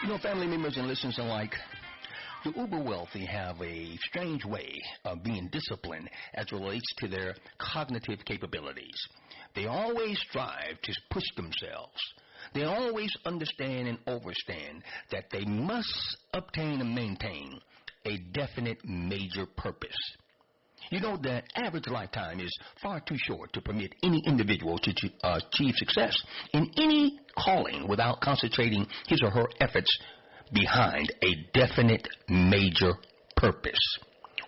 You know, family members and listeners alike, the uber wealthy have a strange way of being disciplined as it relates to their cognitive capabilities. They always strive to push themselves. They always understand and overstand that they must obtain and maintain a definite major purpose. You know that average lifetime is far too short to permit any individual to achieve success in any calling without concentrating his or her efforts behind a definite major purpose.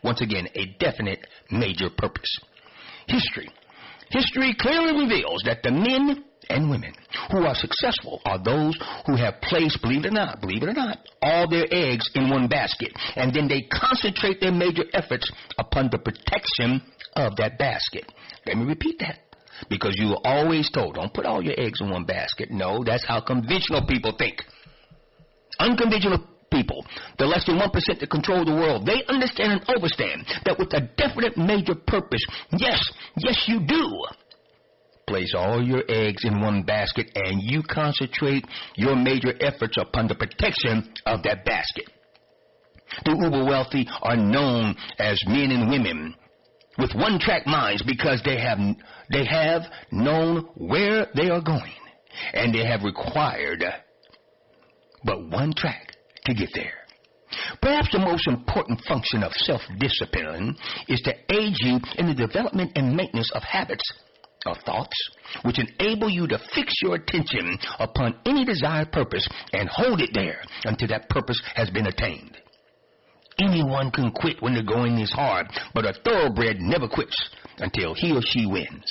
Once again, a definite major purpose. History clearly reveals that the men and women who are successful are those who have placed, believe it or not, all their eggs in one basket, and then they concentrate their major efforts upon the protection of that basket. Let me repeat that, because you were always told, don't put all your eggs in one basket. No, that's how conventional people think. Unconventional people, the less than 1% that control the world, they understand and understand that with a definite major purpose, yes, you do place all your eggs in one basket, and you concentrate your major efforts upon the protection of that basket. The uber wealthy are known as men and women with one-track minds because they have known where they are going, and they have required but one track to get there. Perhaps the most important function of self-discipline is to aid you in the development and maintenance of habits or thoughts which enable you to fix your attention upon any desired purpose and hold it there until that purpose has been attained. Anyone can quit when the going is hard, but a thoroughbred never quits until he or she wins.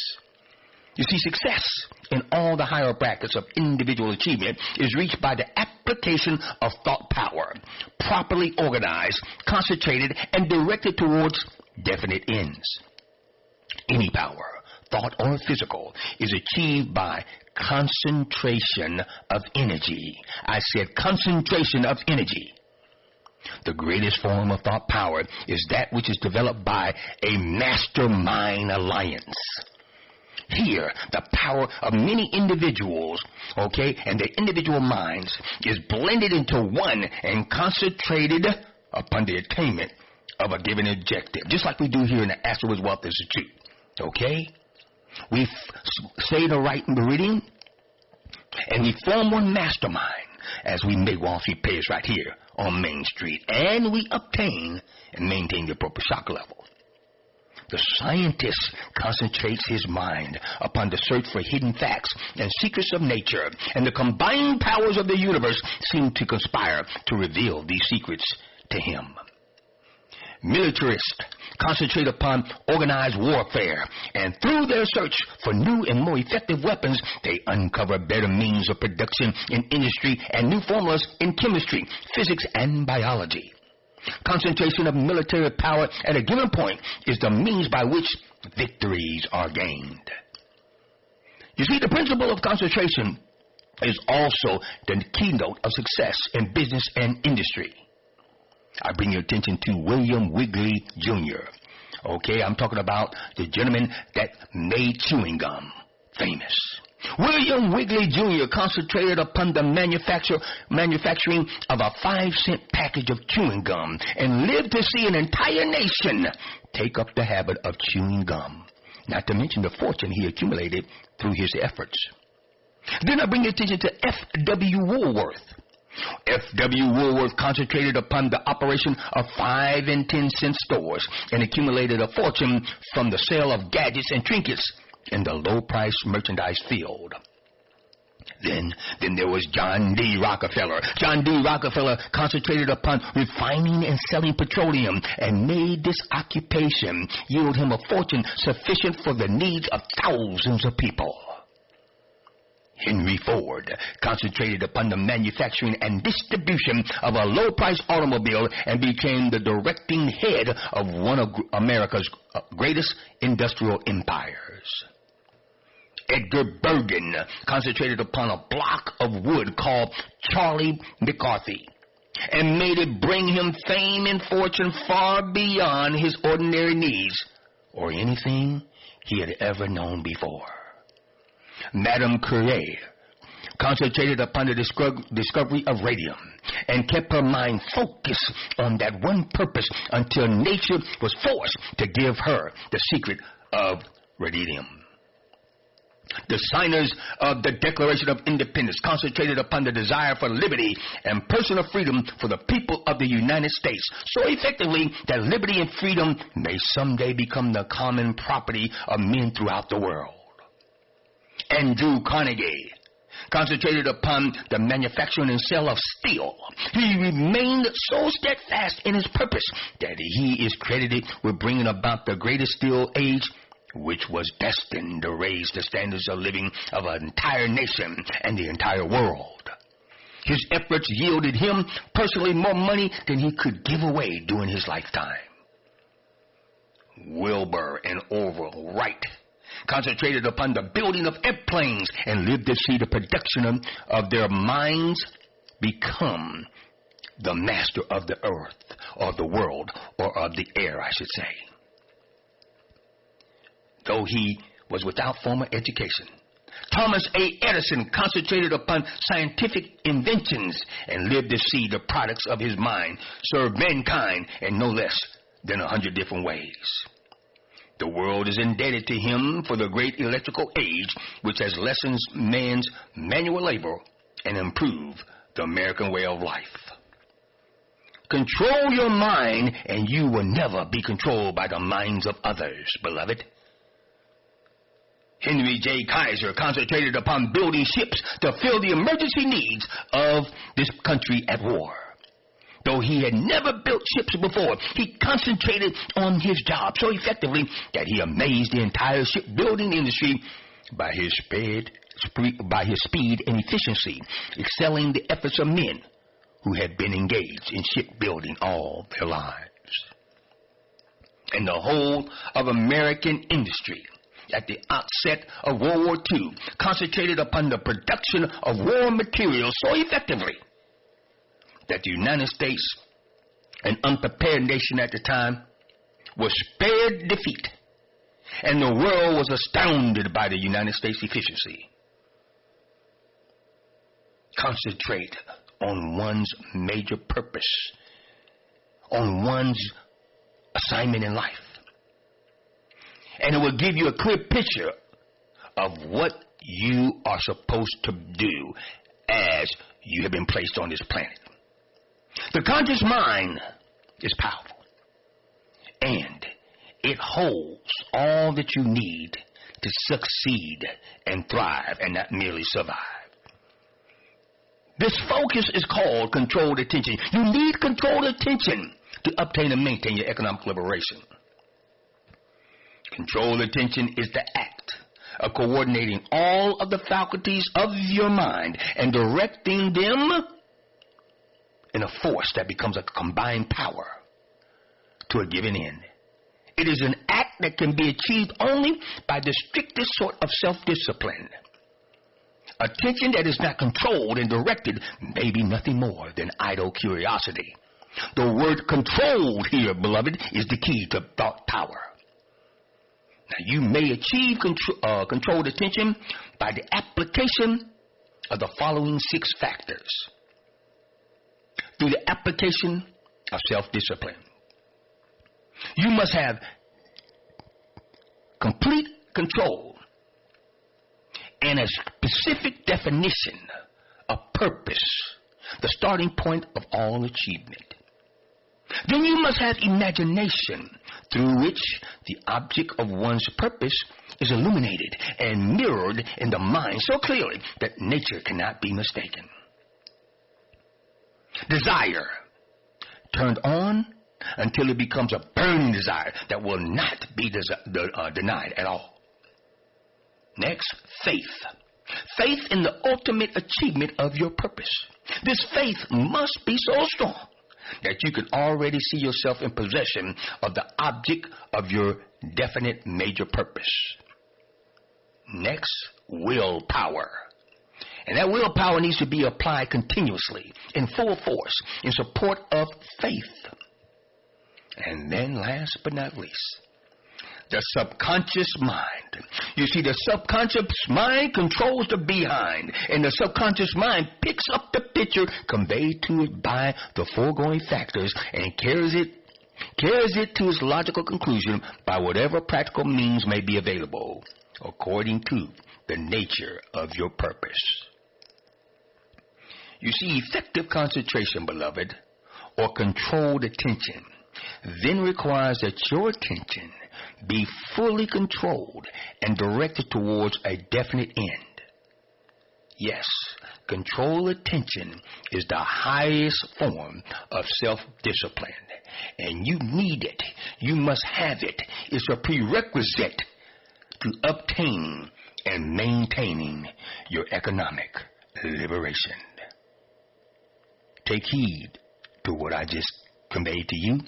You see, success in all the higher brackets of individual achievement is reached by the application of thought power, properly organized, concentrated, and directed towards definite ends. Any power, thought or physical, is achieved by concentration of energy. I said concentration of energy. The greatest form of thought power is that which is developed by a mastermind alliance. Here, the power of many individuals, and their individual minds is blended into one and concentrated upon the attainment of a given objective, just like we do here in the Astros Wealth Institute. We say the right meridian, and we form one mastermind as we make Wall Street pay us right here on Main Street, and we obtain and maintain the appropriate shock level. The scientist concentrates his mind upon the search for hidden facts and secrets of nature, and the combined powers of the universe seem to conspire to reveal these secrets to him. Militarists concentrate upon organized warfare, and through their search for new and more effective weapons, they uncover better means of production in industry and new formulas in chemistry, physics, and biology. Concentration of military power at a given point is the means by which victories are gained. You see, the principle of concentration is also the keynote of success in business and industry. I bring your attention to William Wigley Jr. I'm talking about the gentleman that made chewing gum famous. William Wigley Jr. concentrated upon the manufacturing of a 5-cent package of chewing gum and lived to see an entire nation take up the habit of chewing gum, not to mention the fortune he accumulated through his efforts. Then I bring your attention to F.W. Woolworth. F.W. Woolworth concentrated upon the operation of 5 and 10 cent stores and accumulated a fortune from the sale of gadgets and trinkets in the low-price merchandise field. Then there was John D. Rockefeller. John D. Rockefeller concentrated upon refining and selling petroleum and made this occupation yield him a fortune sufficient for the needs of thousands of people. Henry Ford concentrated upon the manufacturing and distribution of a low-price automobile and became the directing head of one of America's greatest industrial empires. Edgar Bergen concentrated upon a block of wood called Charlie McCarthy and made it bring him fame and fortune far beyond his ordinary needs or anything he had ever known before. Madame Curie concentrated upon the discovery of radium, and kept her mind focused on that one purpose until nature was forced to give her the secret of radium. The signers of the Declaration of Independence concentrated upon the desire for liberty and personal freedom for the people of the United States so effectively that liberty and freedom may someday become the common property of men throughout the world. Andrew Carnegie concentrated upon the manufacturing and sale of steel. He remained so steadfast in his purpose that he is credited with bringing about the greatest steel age, which was destined to raise the standards of living of an entire nation and the entire world. His efforts yielded him personally more money than he could give away during his lifetime. Wilbur and Orville Wright concentrated upon the building of airplanes and lived to see the production of their minds become the master of the earth, or the world, or of the air, I should say. Though he was without formal education, Thomas A. Edison concentrated upon scientific inventions and lived to see the products of his mind serve mankind in no less than 100 different ways. The world is indebted to him for the great electrical age, which has lessened man's manual labor and improved the American way of life. Control your mind, and you will never be controlled by the minds of others, beloved. Henry J. Kaiser concentrated upon building ships to fill the emergency needs of this country at war. Though he had never built ships before, he concentrated on his job so effectively that he amazed the entire shipbuilding industry by his speed and efficiency, excelling the efforts of men who had been engaged in shipbuilding all their lives. And the whole of American industry at the outset of World War II concentrated upon the production of war materials so effectively that the United States, an unprepared nation at the time, was spared defeat, and the world was astounded by the United States' efficiency. Concentrate on one's major purpose, on one's assignment in life, and it will give you a clear picture of what you are supposed to do as you have been placed on this planet. The conscious mind is powerful, and it holds all that you need to succeed and thrive and not merely survive. This focus is called controlled attention. You need controlled attention to obtain and maintain your economic liberation. Controlled attention is the act of coordinating all of the faculties of your mind and directing them in a force that becomes a combined power to a given end. It is an act that can be achieved only by the strictest sort of self-discipline. Attention that is not controlled and directed may be nothing more than idle curiosity. The word controlled here, beloved, is the key to thought power. Now, you may achieve controlled attention by the application of the following 6 factors. Through the application of self-discipline. You must have complete control and a specific definition of purpose, the starting point of all achievement. Then you must have imagination, through which the object of one's purpose is illuminated and mirrored in the mind so clearly that nature cannot be mistaken. Desire, turned on until it becomes a burning desire that will not be denied at all. Next, faith. Faith in the ultimate achievement of your purpose. This faith must be so strong that you can already see yourself in possession of the object of your definite major purpose. Next, willpower. And that willpower needs to be applied continuously in full force in support of faith. And then last but not least, The subconscious mind. You see, the subconscious mind controls the behind, and the subconscious mind picks up the picture conveyed to it by the foregoing factors and carries it to its logical conclusion by whatever practical means may be available, according to the nature of your purpose. You see, effective concentration, beloved, or controlled attention, then requires that your attention be fully controlled and directed towards a definite end. Yes, controlled attention is the highest form of self-discipline, and you need it. You must have it. It's a prerequisite to obtaining and maintaining your economic liberation. Take heed to what I just conveyed to you,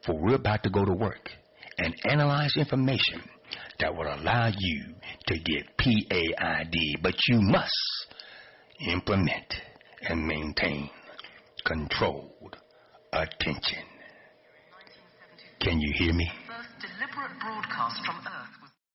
for we're about to go to work and analyze information that will allow you to get PAID, but you must implement and maintain controlled attention. Can you hear me? First deliberate broadcast from Earth.